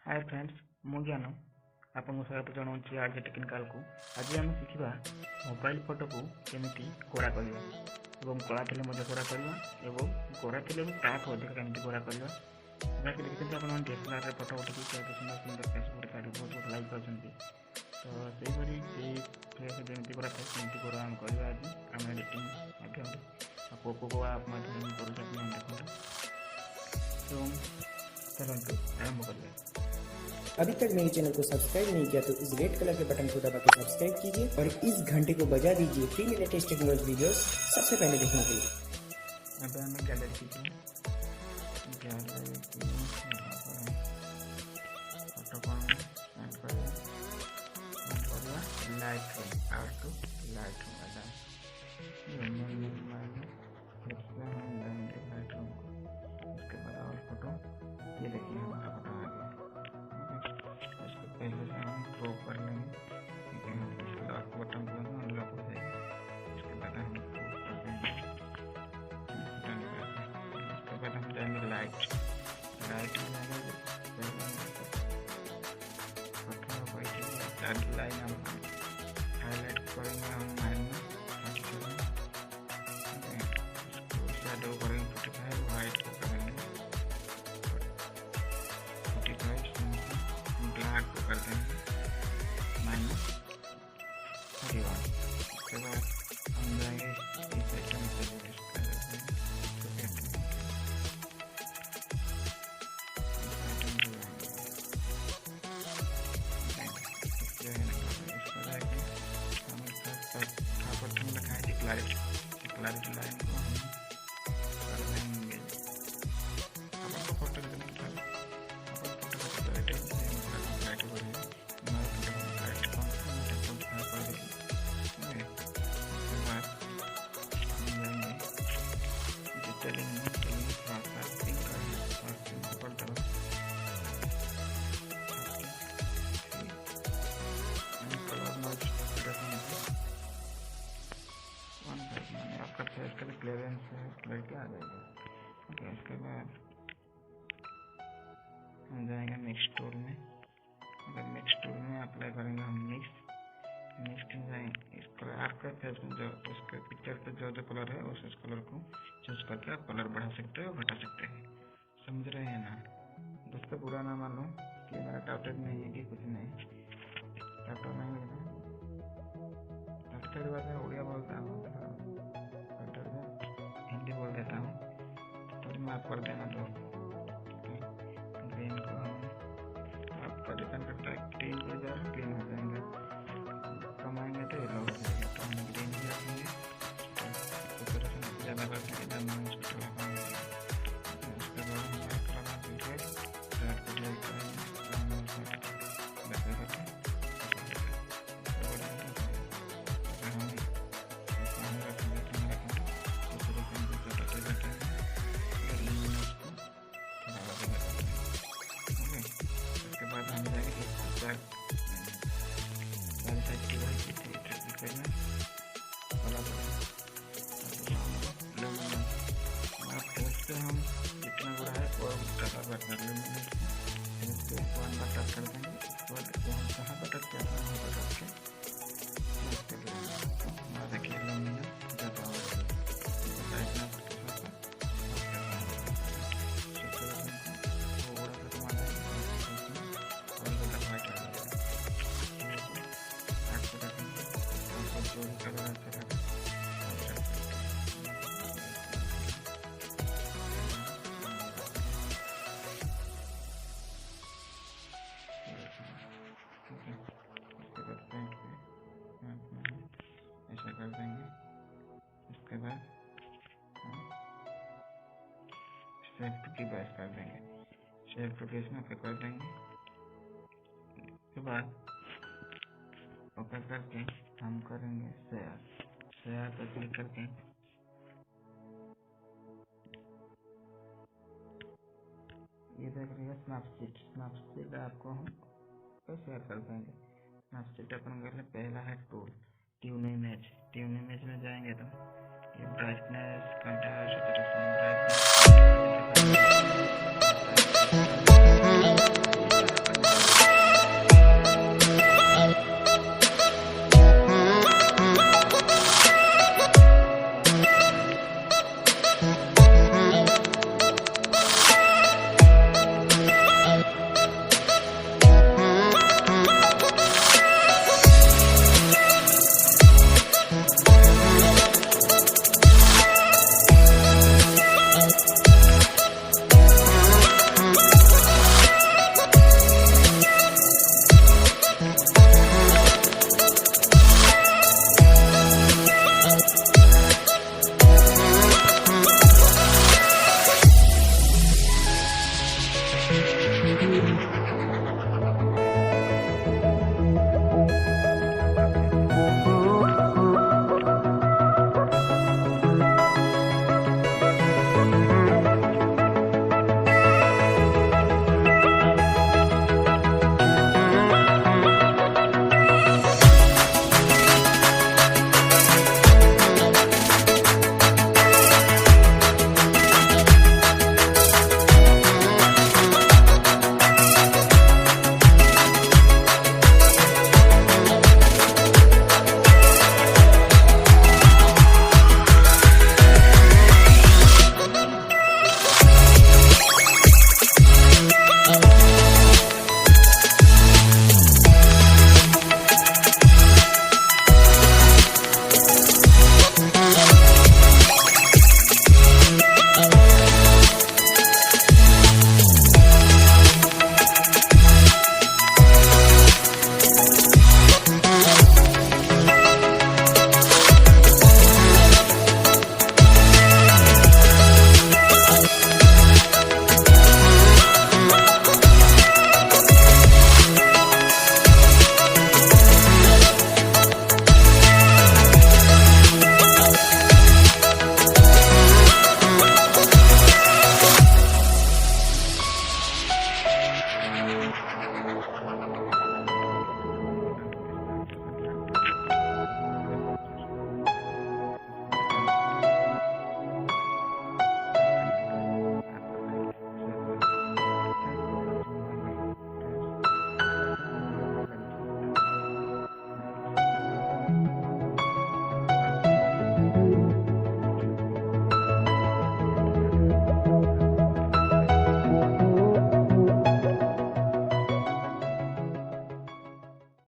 Hi friends मु ज्ञान आपको स्वागत जनाऊँ आर्ट टेक्निकाल को। आज आम शिखा मोबाइल फोटो को केमी गोड़ा करवा और कला थे गोड़ा करवा और गोड़ा थे ताकू अधिक केमी गोड़ा करवा जहाँकि देखते आप डीएसएलआर फोटो उठे सुंदर सुंदर फेसबुक छाड़ी बहुत बहुत लाइक पाँच तो सेहीपरि फेस जमी गोड़ा था सेमती गोड़ा आम करवा आज आम एडिटिंग माध्यम को आप माध्यम कर देखो तो चलते आरंभ करवा। अभी तक मेरे चैनल को सब्सक्राइब नहीं किया तो इस रेड कलर के बटन को दबा के सब्सक्राइब कीजिए और इस घंटे को बजा दीजिए फ्री में लेटेस्ट टेक्नोलॉजी वीडियोस सबसे पहले देखने के लिए। अब हमें गैलरी की फोटो को ऐड करें लाइट उसके बाद और फोटो ये देखिए हमारा फोटो आ गया। पहले से हम ड्रॉ कर लेंगे लॉक बटन को अनलॉक हो जाएगा। उसके बाद हम ड्रॉ कर देंगे उसके बाद हम जाएंगे लाइट में जाएंगे लाइन हम हाईलाइट करेंगे हम लाइन में शेडो करेंगे 45 वाइट को करेंगे 45 ब्लैक को कर देंगे -31। उसके बाद हम जाएंगे इस आइटम से क्लैरिटी लाइन को हम कर देंगे। अपन को फोटो क्लियरेंस क्लैरिटी आ जाएगी। ओके उसके बाद हम जाएंगे मिक्स टूल में। अगर मिक्स टूल में अप्लाई करेंगे हम मिक्स जाएंगे इस कलर आपका फेस में जो उसके पिक्चर पे जो कलर है उस कलर को चूज करके आप कलर बढ़ा सकते हो घटा सकते हैं। समझ रहे हैं ना दोस्तों? बुरा ना मान लो कि मेरा टाउटेड नहीं है कि कुछ नहीं टाउटेड नहीं है टाउटेड बात है उड़िया बोलता हूँ हिंदी बोल देता हूँ थोड़ी माफ कर देना दोस्त। ग्रीन को हम आपका डिपेंड करता है ग्रीन को ज़्यादा ग्रीन हो जाएंगे कमाएंगे तो येलो हो जाएगा तो हम ग्रीन ही रखेंगे तो ज़्यादा करके एकदम उसको लगाएंगे। उसके बाद हम व्हाइट लगा देंगे रेड को ड्राई करेंगे हम जितना बड़ा है और कर देंगे उसके वन पर टच कर देंगे। उसके बाद हम कहाँ पर टच किया था वहाँ पर टच के हमारा देखिए ज़्यादा हो ऐसा कर देंगे। उसके बाद सेव टू की बात कर देंगे सेव टू केस में ओके कर देंगे। उसके बाद ओके करके हम करेंगे शेयर पर क्लिक करके ये देख रही है स्नैपसीड आपको हम शेयर कर देंगे। स्नैपसीड अपन कर ले पहला है टूल ट्यून इमेज में जाएंगे तो ये ब्राइटनेस कंट्रास्ट सैचुरेशन ब्राइटनेस है।